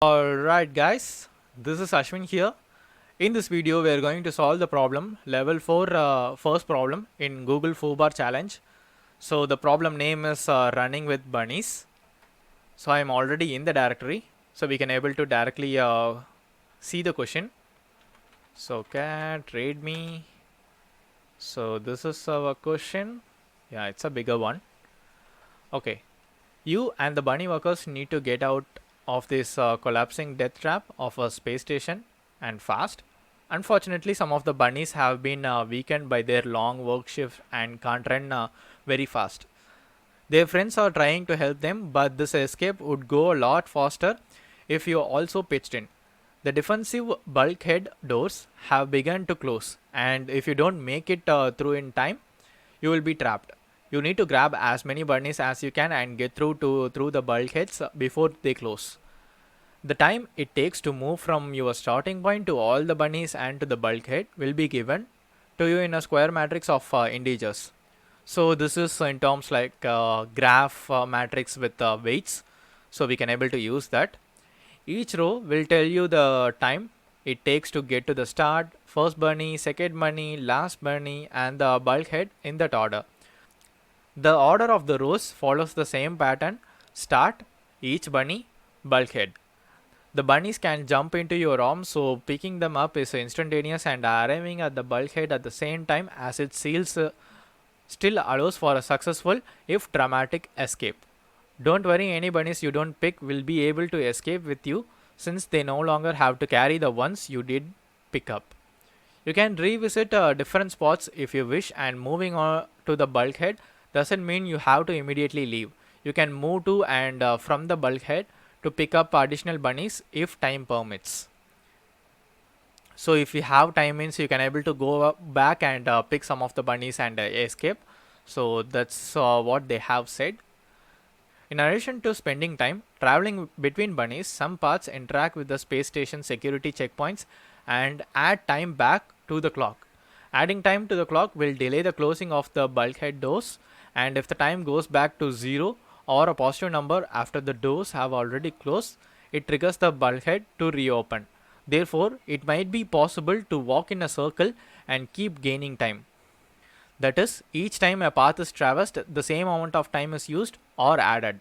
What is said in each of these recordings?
Alright guys, this is Ashwin here. In this video we are going to solve the problem level 4 first problem in Google Foobar challenge. So the problem name is running with bunnies. So I am already in the directory, so we can able to directly see the question. So cat read me. So this is our question. Yeah, it's a bigger one. Okay, you and the bunny workers need to get out of this collapsing death trap of a space station and fast. Unfortunately, some of the bunnies have been weakened by their long work shift and can't run very fast. Their friends are trying to help them, but this escape would go a lot faster if you also pitched in. The defensive bulkhead doors have begun to close, and if you don't make it through in time, you will be trapped. You need to grab as many bunnies as you can and get through the bulkheads before they close. The time it takes to move from your starting point to all the bunnies and to the bulkhead will be given to you in a square matrix of integers. So this is in terms like graph matrix with weights. So we can able to use that. Each row will tell you the time it takes to get to the start, first bunny, second bunny, last bunny, and the bulkhead in that order. The order of the rows follows the same pattern: start, each bunny, bulkhead. The bunnies can jump into your arms, so picking them up is instantaneous, and arriving at the bulkhead at the same time as it seals still allows for a successful, if dramatic, escape. Don't worry, any bunnies you don't pick will be able to escape with you, since they no longer have to carry the ones you did pick up. You can revisit different spots if you wish, and moving on to the bulkhead doesn't mean you have to immediately leave. You can move to and from the bulkhead to pick up additional bunnies if time permits. So if you have time means you can able to go back and pick some of the bunnies and escape. So that's what they have said. In addition to spending time traveling between bunnies, some paths interact with the space station security checkpoints and add time back to the clock. Adding time to the clock will delay the closing of the bulkhead doors, and if the time goes back to 0 or a positive number after the doors have already closed, it triggers the bulkhead to reopen. Therefore, it might be possible to walk in a circle and keep gaining time. That is, each time a path is traversed, the same amount of time is used or added.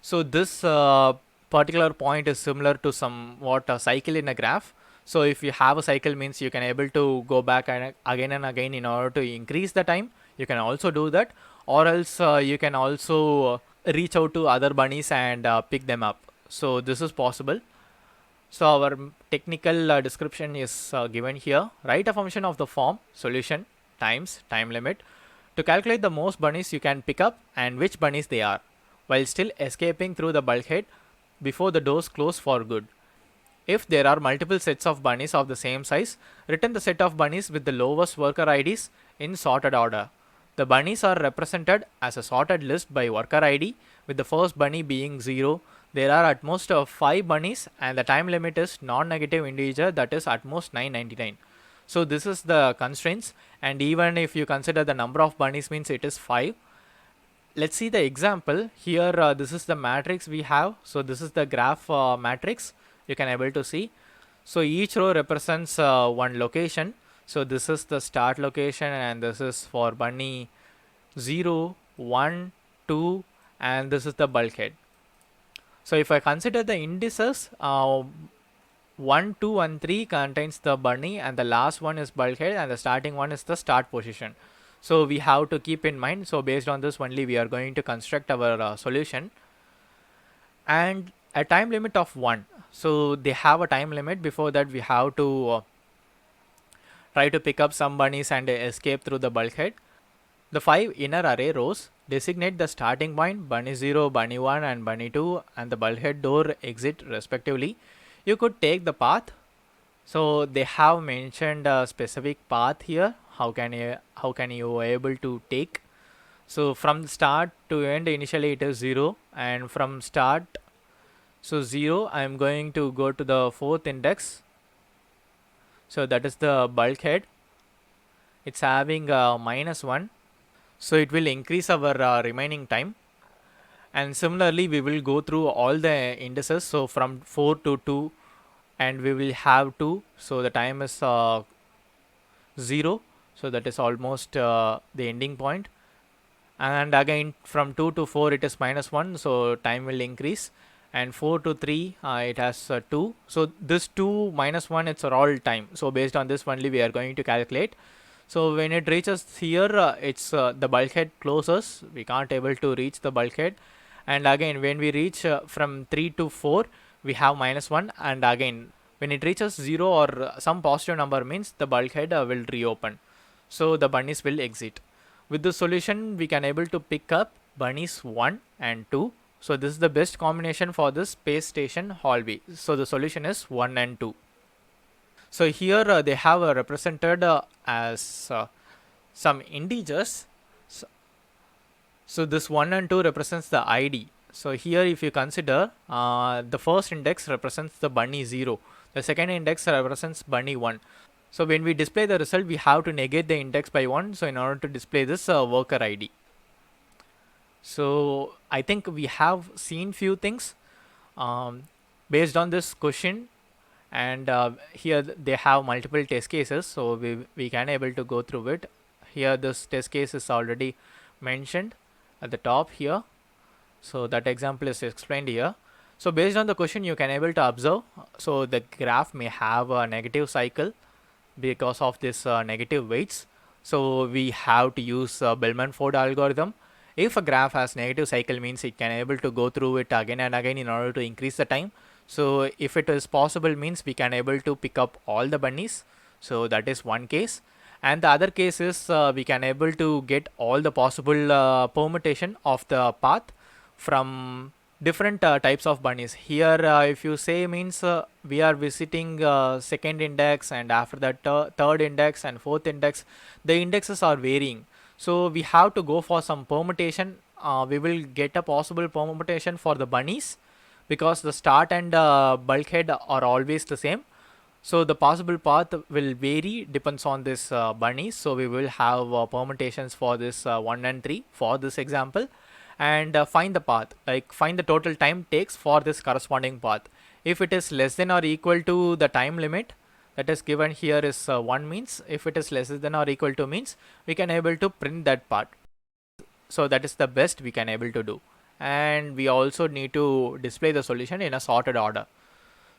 So this particular point is similar to somewhat a cycle in a graph. So if you have a cycle means you can able to go back and again in order to increase the time. You can also do that, or else you can also reach out to other bunnies and pick them up. So this is possible. So our technical description is given here. Write a function of the form solution times time limit to calculate the most bunnies you can pick up and which bunnies they are, while still escaping through the bulkhead before the doors close for good. If there are multiple sets of bunnies of the same size, return the set of bunnies with the lowest worker IDs in sorted order. The bunnies are represented as a sorted list by worker ID, with the first bunny being 0. There are at most 5 bunnies, and the time limit is non-negative integer, that is at most 999. So this is the constraints, and even if you consider the number of bunnies means it is 5. Let's see the example here. This is the matrix we have. So this is the graph matrix you can able to see. So each row represents one location. So this is the start location, and this is for bunny 0, 1, 2, and this is the bulkhead. So if I consider the indices, 1, 2, and 3 contains the bunny, and the last one is bulkhead, and the starting one is the start position. So we have to keep in mind. So based on this only we are going to construct our solution, and a time limit of 1. So they have a time limit. Before that we have to try to pick up some bunnies and escape through the bulkhead. The 5 inner array rows designate the starting point, bunny 0, bunny 1, and bunny 2, and the bulkhead door exit respectively. You could take the path. So they have mentioned a specific path here. How can you able to take? So from start to end, initially it is 0, and from start, so 0, I am going to go to the 4th index. So that is the bulkhead. It's having -1. So it will increase our remaining time. And similarly we will go through all the indices, so from 4 to 2, and we will have 2, so the time is 0, so that is almost the ending point. And again from 2 to 4 it is -1, so time will increase. And 4 to 3 it has 2, so this 2 minus 1, it's all time, so based on this only we are going to calculate. So when it reaches here, it's the bulkhead closes, we can't able to reach the bulkhead. And again when we reach from 3 to 4, we have -1, and again when it reaches 0 or some positive number means the bulkhead will reopen, so the bunnies will exit. With the solution we can able to pick up bunnies 1 and 2, so this is the best combination for this space station Hallby. So the solution is 1 and 2. So here they have represented as some integers. So this 1 and 2 represents the ID. So here if you consider the first index represents the bunny 0, the second index represents bunny 1. So when we display the result, we have to negate the index by 1, so in order to display this worker ID. So I think we have seen few things based on this question, and here they have multiple test cases, so we can able to go through it. Here this test case is already mentioned at the top here, so that example is explained here. So based on the question you can able to observe, so the graph may have a negative cycle because of this negative weights, so we have to use Bellman-Ford algorithm. If a graph has negative cycle means it can able to go through it again and again in order to increase the time. So if it is possible means we can able to pick up all the bunnies, so that is one case. And the other case is we can able to get all the possible permutation of the path from different types of bunnies. Here if you say means we are visiting second index, and after that third index and fourth index, the indexes are varying, so we have to go for some permutation. We will get a possible permutation for the bunnies because the start and bulkhead are always the same, so the possible path will vary depends on this bunnies. So we will have permutations for this 1 and 3 for this example, and find the path, like find the total time takes for this corresponding path. If it is less than or equal to the time limit that is given here is 1 means, if it is less than or equal to means we can able to print that part. So that is the best we can able to do, and we also need to display the solution in a sorted order.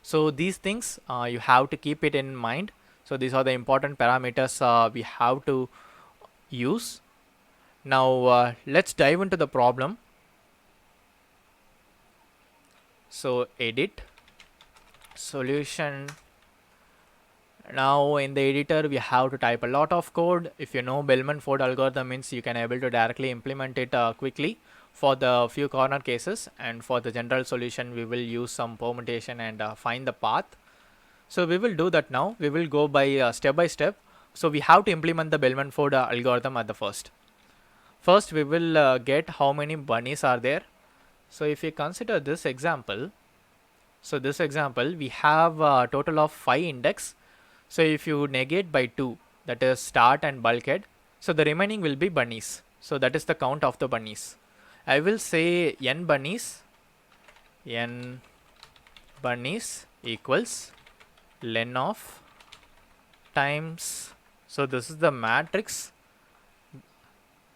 So these things you have to keep it in mind. So these are the important parameters we have to use. Now let's dive into the problem. So edit, solution. Now in the editor we have to type a lot of code. If you know Bellman-Ford algorithm means you can able to directly implement it quickly for the few corner cases, and for the general solution we will use some permutation and find the path. So we will do that now. We will go by step by step. So we have to implement the Bellman-Ford algorithm at the first. First we will get how many bunnies are there. So if you consider this example, so this example we have a total of 5 index. So if you negate by 2, that is start and bulkhead, so the remaining will be bunnies. So that is the count of the bunnies. I will say n bunnies equals len of times, so this is the matrix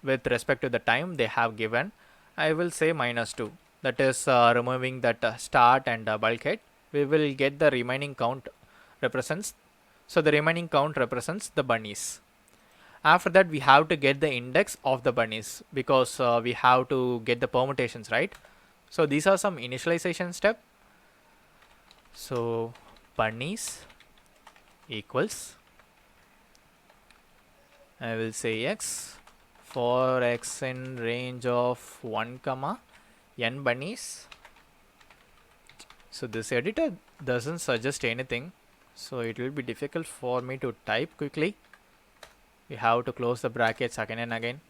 with respect to the time they have given. I will say -2, that is removing that start and bulkhead. We will get the remaining count represents, so the remaining count represents the bunnies. After that we have to get the index of the bunnies because we have to get the permutations, right? So these are some initialization step. So bunnies equals, I will say x, for x in range of 1 comma n bunnies. So this editor doesn't suggest anything, so it will be difficult for me to type quickly. We have to close the brackets again and again.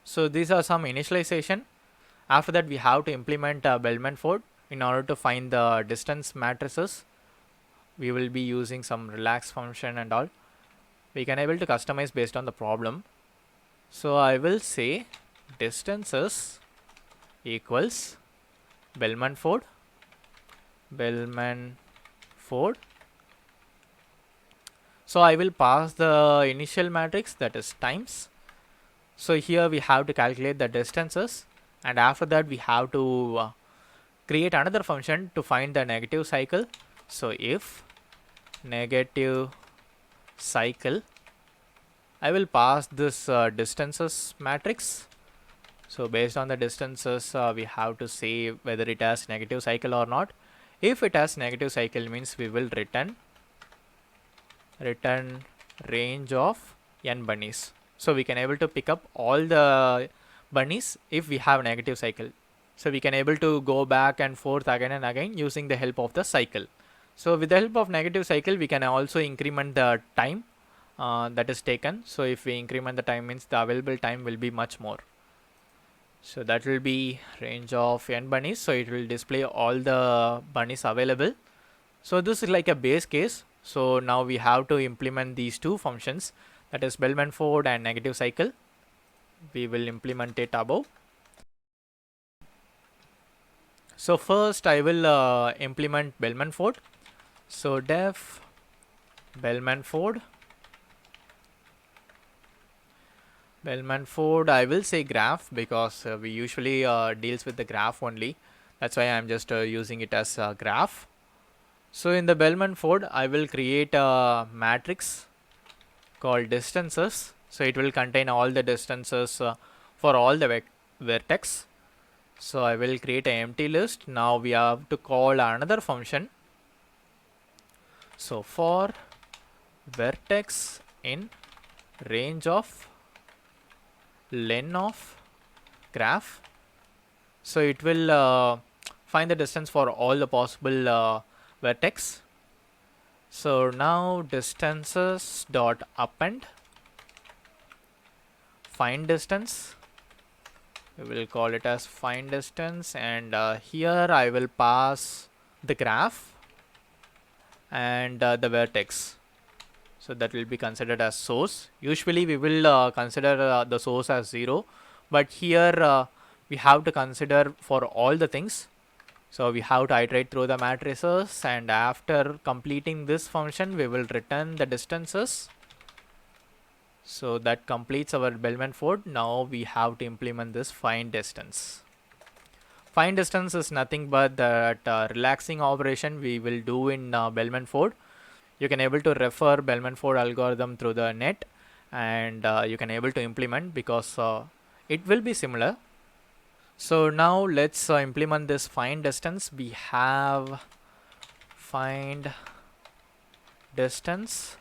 So these are some initialization. After that we have to implement Bellman-Ford in order to find the distance matrices. We will be using some relax function and all. We can able to customize based on the problem. So I will say distances equals Bellman-Ford. So I will pass the initial matrix, that is times. So here we have to calculate the distances, and after that we have to create another function to find the negative cycle. So if negative cycle, I will pass this distances matrix. So based on the distances, we have to say whether it has negative cycle or not. If it has negative cycle, means we will return range of n bunnies. So we can able to pick up all the bunnies if we have negative cycle. So we can able to go back and forth again and again using the help of the cycle. So with the help of negative cycle, we can also increment the time that is taken. So if we increment the time, means the available time will be much more. So that will be range of n bunnies. So it will display all the bunnies available. So this is like a base case. So now we have to implement these two functions, that is Bellman-Ford and negative cycle. We will implement it above. So first I will implement Bellman-Ford. So def Bellman-Ford. I will say graph because we usually deals with the graph only. That's why I'm just using it as a graph. So in the Bellman-Ford, I will create a matrix called distances. So it will contain all the distances for all the vertex. So I will create an empty list. Now we have to call another function. So for vertex in range of len of graph. So it will find the distance for all the possible vertex. So now distances dot append find distance. We will call it as find distance, and here I will pass the graph and the vertex. So that will be considered as source. Usually we will consider the source as 0, but here we have to consider for all the things. So we have to iterate through the matrices, and after completing this function, we will return the distances. So that completes our Bellman-Ford. Now we have to implement this find distance. Find distance is nothing but that relaxing operation we will do in Bellman-Ford. You can able to refer Bellman-Ford algorithm through the net, and you can able to implement because it will be similar. So now let's implement this find distance. We have find distance,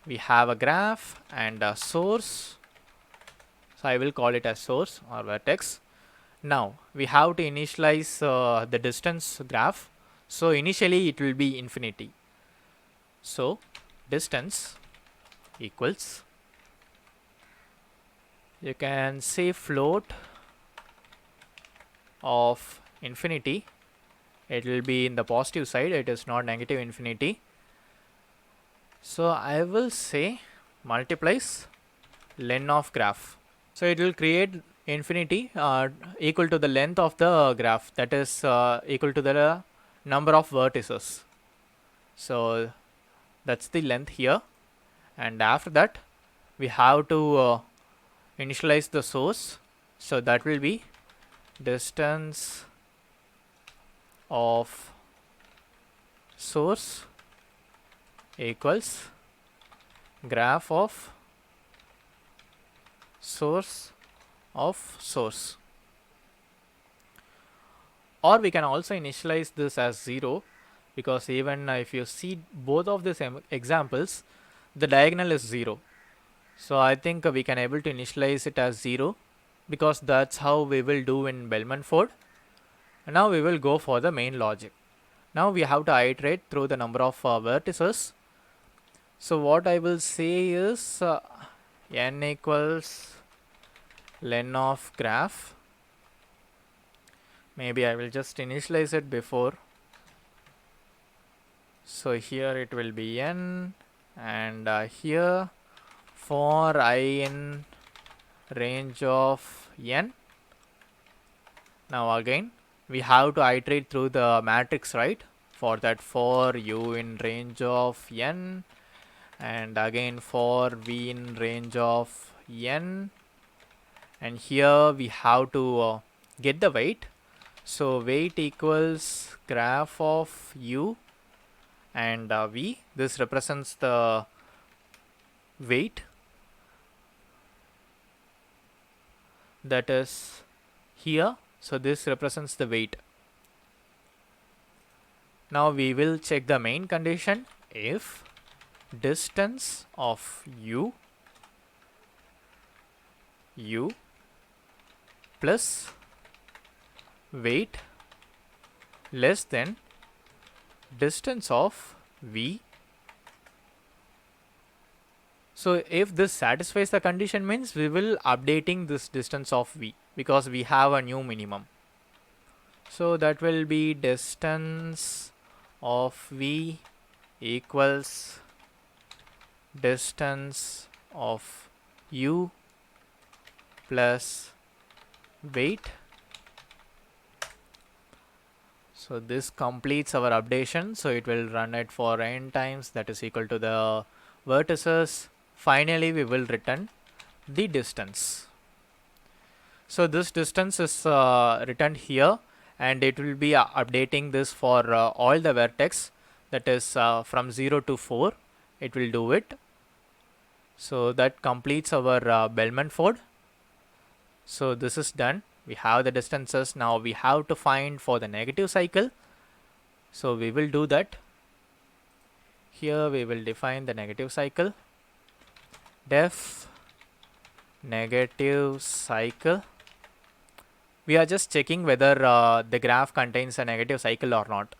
we have a graph and a source. So I will call it as source or vertex. Now we have to initialize the distance graph. So initially it will be infinity. So distance equals, you can say float of infinity. It will be in the positive side, it is not negative infinity. So I will say multiplies len of graph. So it will create infinity equal to the length of the graph, that is equal to the number of vertices. So that's the length here, and after that we have to initialize the source. So that will be distance of source equals graph of source of source. Or we can also initialize this as 0, because even if you see both of these examples, the diagonal is 0. So I think we can able to initialize it as 0, because that's how we will do in Bellman-Ford. And now we will go for the main logic. Now we have to iterate through the number of vertices. So what I will say is n equals len of graph. Maybe I will just initialize it before. So here it will be n, and here for I in range of n, Now again we have to iterate through the matrix, right? For that, for u in range of n, and again for v in range of n, and here we have to get the weight. So weight equals graph of u and v. This represents the weight, that is here. So this represents the weight. Now we will check the main condition. If distance of u plus weight less than distance of v. So if this satisfies the condition, means we will updating this distance of v, because we have a new minimum. So that will be distance of v equals distance of u plus weight. So this completes our updation. So it will run it for n times, that is equal to the vertices. Finally we will return the distance. So this distance is returned here, and it will be updating this for all the vertex, that is from 0 to 4 it will do it. So that completes our Bellman-Ford. So this is done. We have the distances. Now we have to find for the negative cycle. So we will do that. Here we will define the negative cycle. Def negative cycle. We are just checking whether the graph contains a negative cycle or not.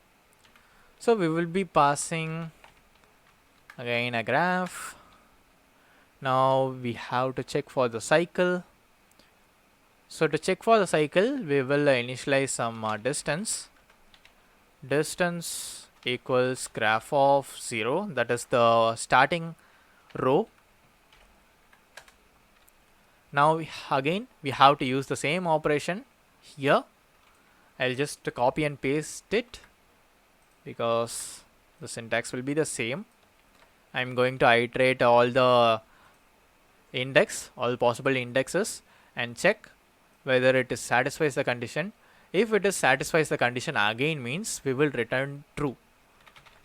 So we will be passing again a graph. Now we have to check for the cycle. So to check for the cycle, we will initialize some distance. Distance equals graph of 0, that is the starting row. Now again we have to use the same operation here. I'll just copy and paste it because the syntax will be the same. I'm going to iterate all the all possible indexes and check whether it satisfies the condition. If it satisfies the condition, again means we will return true.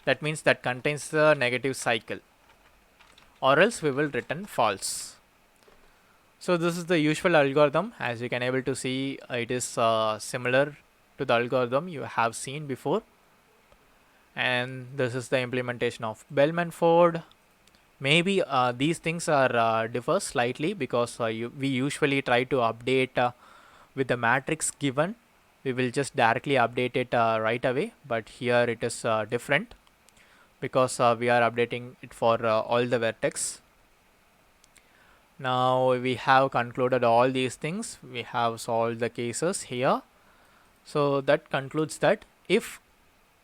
That means that contains the negative cycle, or else we will return false. So this is the usual algorithm. As you can able to see, it is similar to the algorithm you have seen before. And this is the implementation of Bellman-Ford. Maybe these things are differ slightly because we usually try to update with the matrix given. We will just directly update it right away, but here it is different because we are updating it for all the vertex. Now we have concluded all these things. We have solved the cases here. So that concludes that if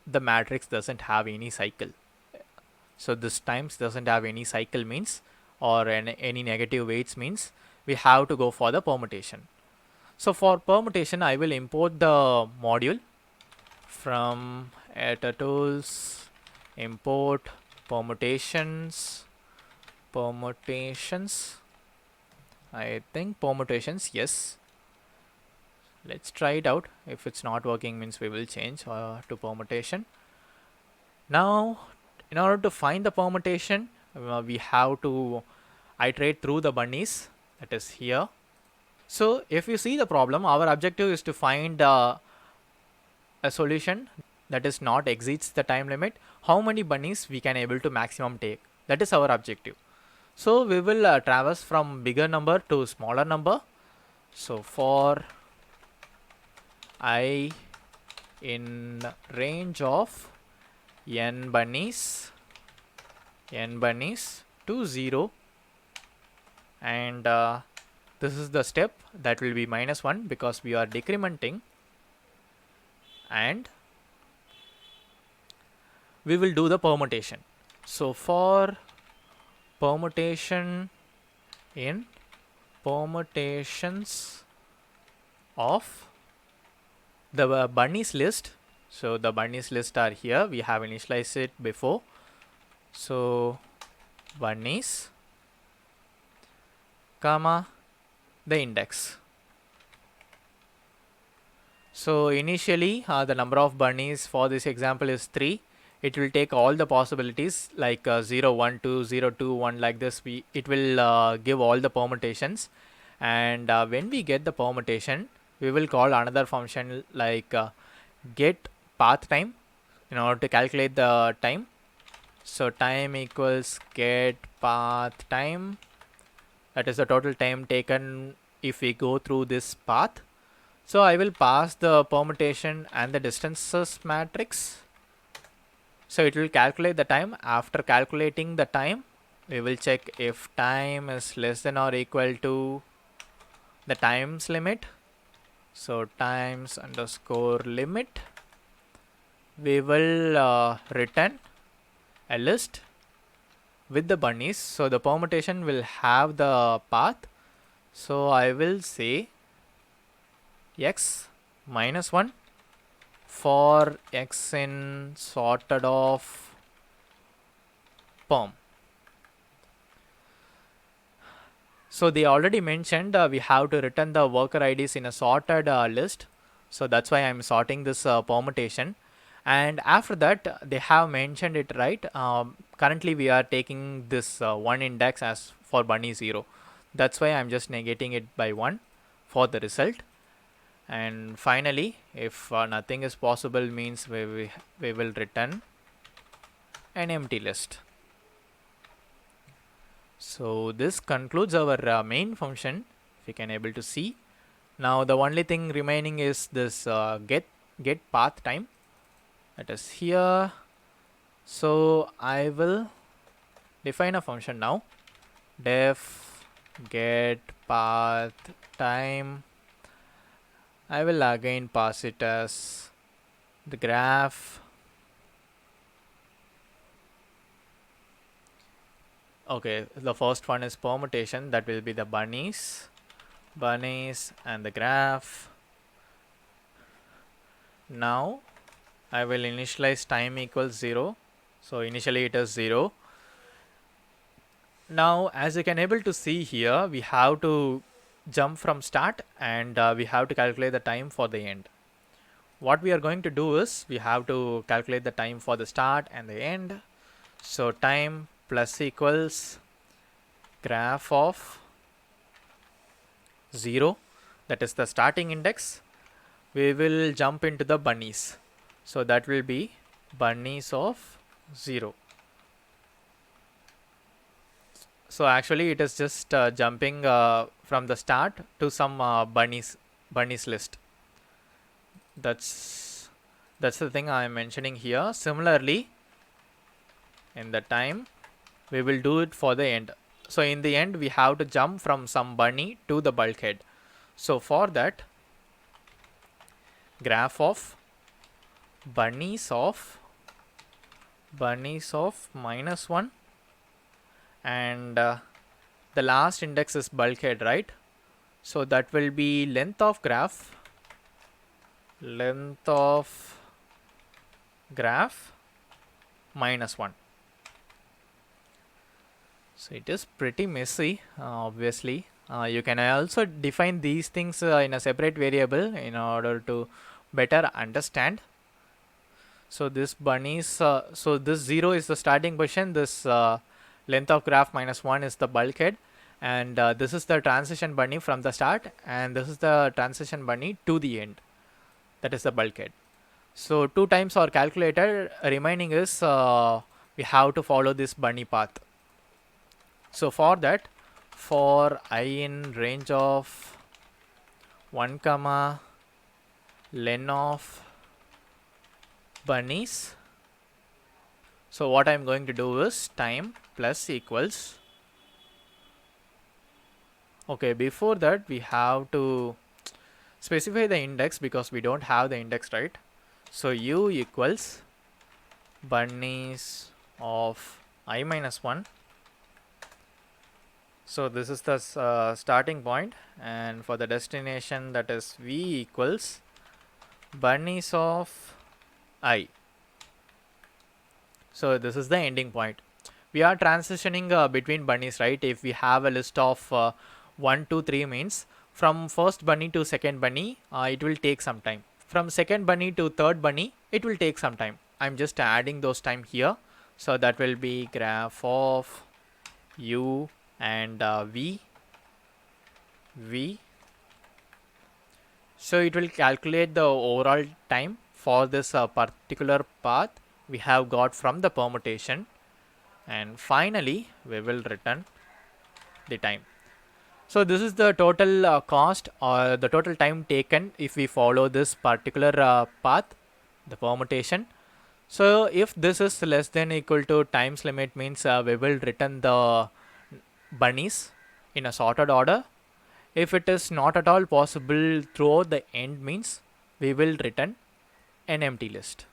the matrix doesn't have any cycle, so this times doesn't have any cycle means, or any negative weights means, we have to go for the permutation. So for permutation, I will import the module from editor tools, import permutations. I think permutations, yes. Let's try it out. If it's not working, means we will change to permutation. Now, in order to find the permutation, we have to iterate through the bunnies, that is here. So if you see the problem, our objective is to find a solution that is not exceeds the time limit. How many bunnies we can able to maximum take, that is our objective. So we will traverse from bigger number to smaller number. So for I in range of n bunnies to 0, and this is the step that will be -1 because we are decrementing, and we will do the permutation. So for permutation in permutations of the bunnies list. So the bunnies list are here. We have initialized it before. So bunnies, comma, the index. So initially the number of bunnies for this example is 3. It will take all the possibilities like 0, 1, 2, 0, 2, 1 like this. It will give all the permutations, and when we get the permutation, we will call another function like get path time in order to calculate the time. So time equals get path time, that is the total time taken if we go through this path. So I will pass the permutation and the distances matrix. So it will calculate the time. After calculating the time, we will check if time is less than or equal to the times limit. So times underscore limit, we will return a list with the bunnies. So the permutation will have the path. So I will say x minus 1 for x in sorted of perm. So they already mentioned we have to return the worker IDs in a sorted list. So that's why I'm sorting this permutation. And after that, they have mentioned it right. Currently, we are taking this one index as for bunny 0. That's why I'm just negating it by 1 for the result. And finally, if nothing is possible, means we will return an empty list. So this concludes our main function, if you can able to see. Now the only thing remaining is this get path time, that is here. So I will define a function now, def get path time. I will again pass it as the graph. Okay, the first one is permutation, that will be the bunnies and the graph. Now I will initialize time equals 0. So initially it is 0. Now as you can able to see here, we have to jump from start and we have to calculate the time for the end. What we are going to do is we have to calculate the time for the start and the end. So time plus equals graph of 0, that is the starting index. We will jump into the bunnies. So that will be bunnies of 0. So actually it is just jumping from the start to some bunnies list. That's the thing I am mentioning here. Similarly, in the time, we will do it for the end. So in the end, we have to jump from some bunny to the bulkhead. So for that, graph of bunnies of -1, and the last index is bulkhead, right? So that will be length of graph -1. So it is pretty messy, obviously. You can also define these things in a separate variable in order to better understand. So this bunnies, so this 0 is the starting position, this length of graph -1 is the bulkhead, and this is the transition bunny from the start, and this is the transition bunny to the end, that is the bulkhead. So 2 times are calculated, remaining is we have to follow this bunny path. So for that, for I in range of 1 comma len of bunnies, so what I'm going to do is time plus equals, okay, before that we have to specify the index because we don't have the index, right? So u equals bunnies of I minus 1. So this is the starting point, and for the destination, that is v equals bunnies of I. So this is the ending point. We are transitioning between bunnies, right? If we have a list of 1 2 3 means from first bunny to second bunny, it will take some time. From second bunny to third bunny, it will take some time. I'm just adding those time here. So that will be graph of u and v. So it will calculate the overall time for this particular path we have got from the permutation, and finally we will return the time. So this is the total cost or the total time taken if we follow this particular path, the permutation. So if this is less than equal to times limit means we will return the bunnies in a sorted order. If it is not at all possible throughout the end means we will return an empty list.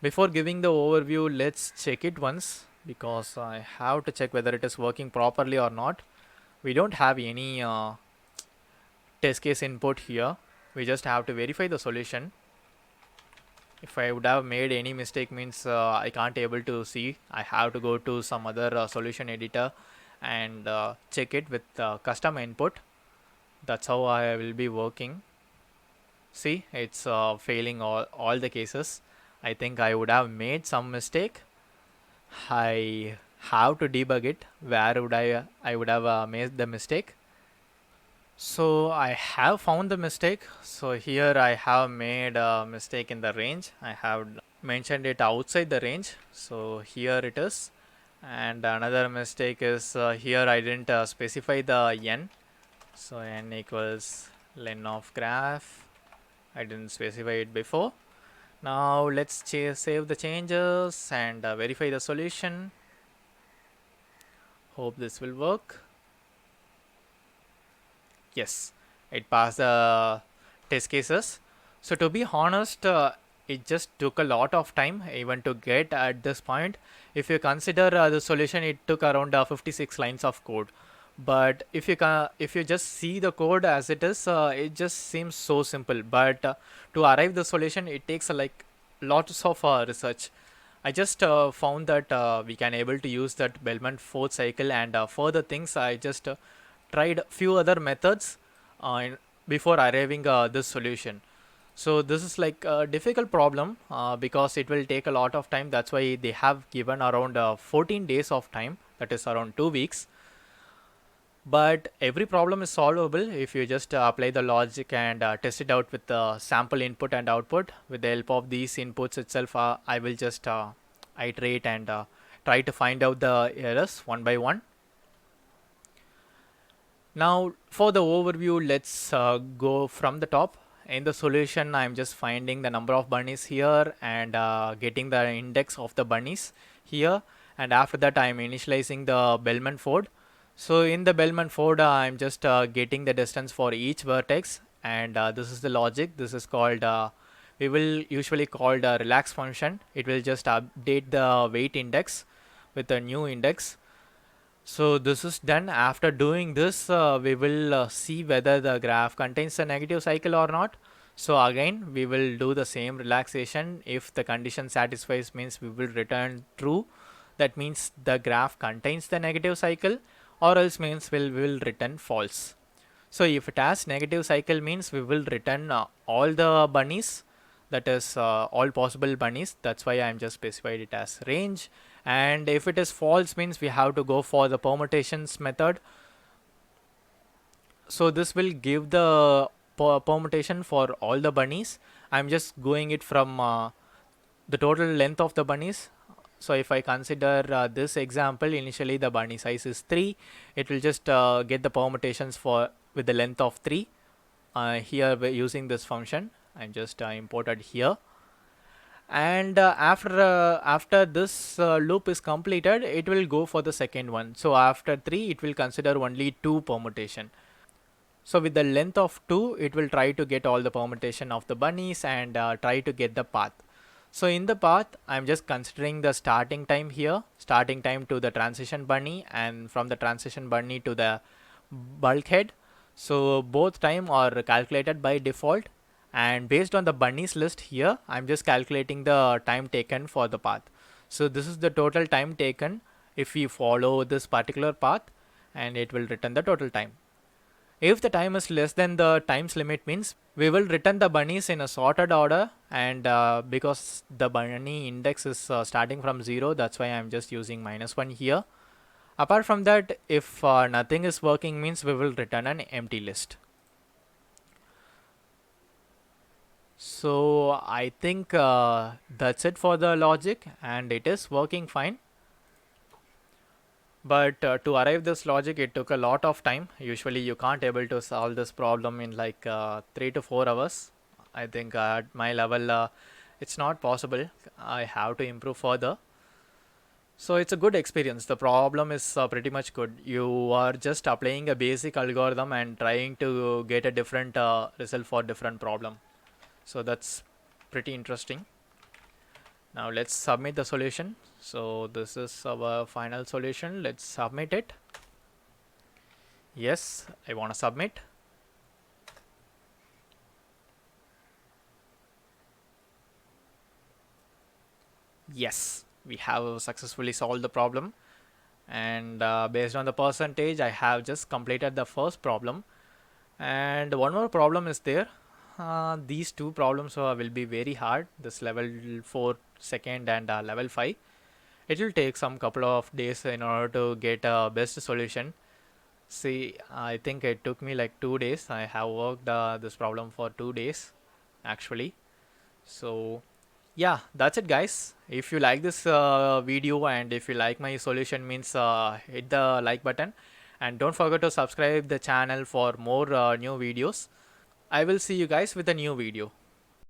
Before giving the overview, let's check it once because I have to check whether it is working properly or not. We don't have any test case input here. We just have to verify the solution. If I would have made any mistake means I can't able to see. I have to go to some other solution editor and check it with custom input. That's how I will be working. See, it's failing all the cases. I think I would have made some mistake. I have to debug it. Where would I would have made the mistake. So I have found the mistake. So here I have made a mistake in the range. I have mentioned it outside the range. So here it is. And another mistake is here I didn't specify the n. So n equals len of graph. I didn't specify it before. Now let's save the changes and verify the solution. Hope this will work. Yes, it passed the test cases. So to be honest, it just took a lot of time even to get at this point. If you consider the solution, it took around 56 lines of code. But if you just see the code as it is, it just seems so simple. But to arrive the solution, it takes like lots of research. I just found that we can able to use that Bellman-Ford cycle, and further things I just tried few other methods before arriving this solution. So this is like a difficult problem because it will take a lot of time. That's why they have given around 14 days of time, that is around 2 weeks. But every problem is solvable if you just apply the logic and test it out with the sample input and output. With the help of these inputs itself, I will just iterate and try to find out the errors one by one. Now for the overview, let's go from the top. In the solution, I'm just finding the number of bunnies here and getting the index of the bunnies here, and after that I'm initializing the Bellman-Ford. So in the Bellman-Ford, I'm just getting the distance for each vertex, and this is the logic. This is called we will usually call the relax function. It will just update the weight index with a new index. So this is done. After doing this, we will see whether the graph contains a negative cycle or not. So again, we will do the same relaxation. If the condition satisfies means we will return true. That means the graph contains the negative cycle, or else means we will return false. So if it has negative cycle means we will return all the bunnies, that is all possible bunnies. That's why I'm just specified it as range. And if it is false means we have to go for the permutations method. So this will give the permutation for all the bunnies. I'm just going it from the total length of the bunnies. So if I consider this example, initially the bunny size is 3. It will just get the permutations for with the length of 3. Here we're using this function. I'm just imported here. And after this loop is completed, it will go for the second one. So after 3, it will consider only 2 permutation. So with the length of 2, it will try to get all the permutation of the bunnies and try to get the path. So in the path, I'm just considering the starting time here, starting time to the transition bunny, and from the transition bunny to the bulkhead. So both time are calculated by default, and based on the bunnies list here, I'm just calculating the time taken for the path. So this is the total time taken if we follow this particular path, and it will return the total time. If the time is less than the times limit, means we will return the bunnies in a sorted order, and because the bunny index is starting from 0, that's why I'm just using -1 here. Apart from that, if nothing is working, means we will return an empty list. So I think that's it for the logic, and it is working fine. But to arrive this logic, it took a lot of time. Usually you can't able to solve this problem in like 3 to 4 hours. I think at my level it's not possible. I have to improve further. So it's a good experience. The problem is pretty much good. You are just applying a basic algorithm and trying to get a different result for different problem. So that's pretty interesting. Now let's submit the solution. So this is our final solution. Let's submit it. Yes, I want to submit. Yes, we have successfully solved the problem, and based on the percentage, I have just completed the first problem, and one more problem is there. These two problems will be very hard. This level 4 second and level 5. It will take some couple of days in order to get a best solution. See, I think it took me like 2 days. I have worked this problem for 2 days actually. So yeah, that's it guys. If you like this video, and if you like my solution, means hit the like button, and don't forget to subscribe the channel for more new videos. I will see you guys with a new video.